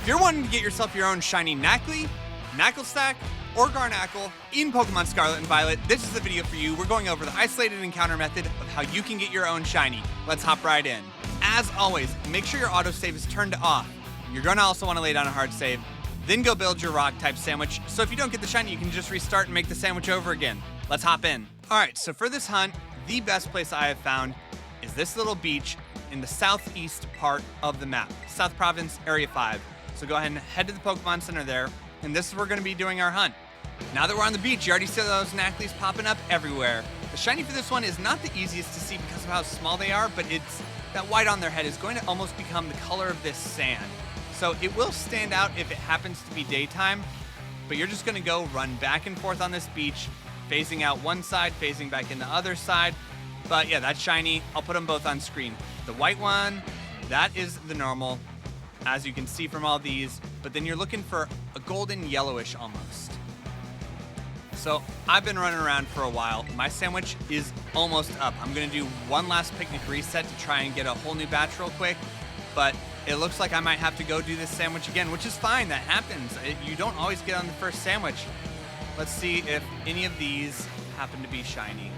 If you're wanting to get yourself your own Shiny Nacli, Naclstak, or Garganacl in Pokemon Scarlet and Violet, this is the video for you. We're going over the isolated encounter method of how you can get your own Shiny. Let's hop right in. As always, make sure your autosave is turned off. You're going to also want to lay down a hard save, then go build your rock-type sandwich, so if you don't get the Shiny, you can just restart and make the sandwich over again. Let's hop in. Alright, so for this hunt, the best place I have found is this little beach in the southeast part of the map, South Province, Area 5. So go ahead and head to the Pokemon Center there, and this is where we're going to be doing our hunt. Now that we're on the beach, you already see those Naclis popping up everywhere. The Shiny for this one is not the easiest to see because of how small they are, but it's that white on their head is going to almost become the color of this sand. So it will stand out if it happens to be daytime, but you're just going to go run back and forth on this beach, phasing out one side, phasing back in the other side. But yeah, that's Shiny. I'll put them both on screen. The white one, that is the normal, as you can see from all these, but then you're looking for a golden yellowish almost. So I've been running around for a while. My sandwich is almost up. I'm gonna do one last picnic reset to try and get a whole new batch real quick, but it looks like I might have to go do this sandwich again, which is fine, that happens. You don't always get on the first sandwich. Let's see if any of these happen to be Shiny.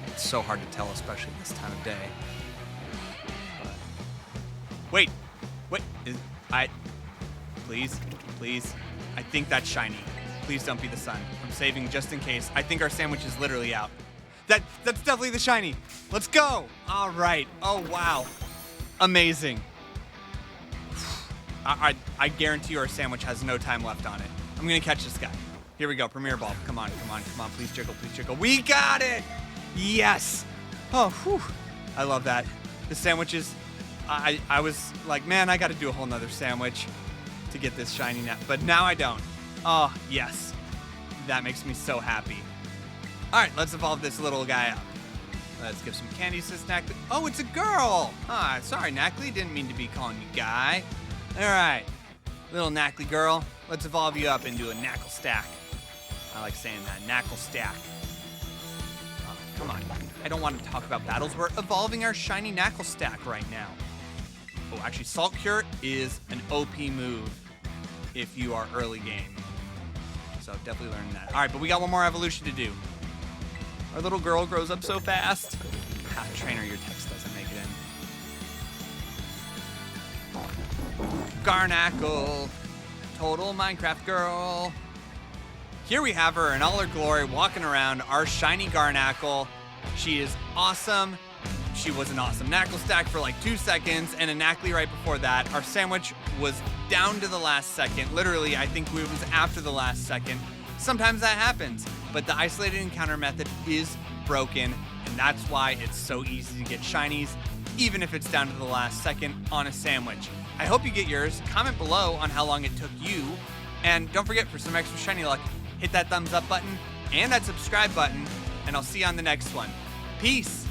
It's so hard to tell, especially this time of day. But wait, please, I think that's Shiny. Please don't be the sun. I'm saving just in case. I think our sandwich is literally out. That's definitely the Shiny. Let's go. All right. Oh, wow. Amazing. I guarantee you our sandwich has no time left on it. I'm going to catch this guy. Here we go. Premier Ball. Come on. Please jiggle. We got it. Yes. Oh, whew. I love that. The sandwiches, I was like, man, I got to do a whole nother sandwich to get this Shiny now. But now I don't. Oh, yes. That makes me so happy. All right, let's evolve this little guy up. Let's give some candies to this Nacli. Oh, it's a girl. Sorry, Nacli. Didn't mean to be calling you guy. All right, little Nacli girl. Let's evolve you up into a Naclstak. I like saying that, Naclstak. Oh, come on. I don't want to talk about battles. We're evolving our Shiny Naclstak right now. Oh, actually, Salt Cure is an OP move if you are early game. So definitely learning that. All right, but we got one more evolution to do. Our little girl grows up so fast. Trainer, your text doesn't make it in. Garganacl, total Minecraft girl. Here we have her in all her glory, walking around, our Shiny Garganacl. She is awesome. She was an awesome Naclstak for like 2 seconds, and a Nacli right before that. Our sandwich was down to the last second. Literally, I think it was after the last second. Sometimes that happens, but the isolated encounter method is broken, and that's why it's so easy to get Shinies, even if it's down to the last second on a sandwich. I hope you get yours. Comment below on how long it took you, and don't forget, for some extra Shiny luck, hit that thumbs up button and that subscribe button, and I'll see you on the next one. Peace!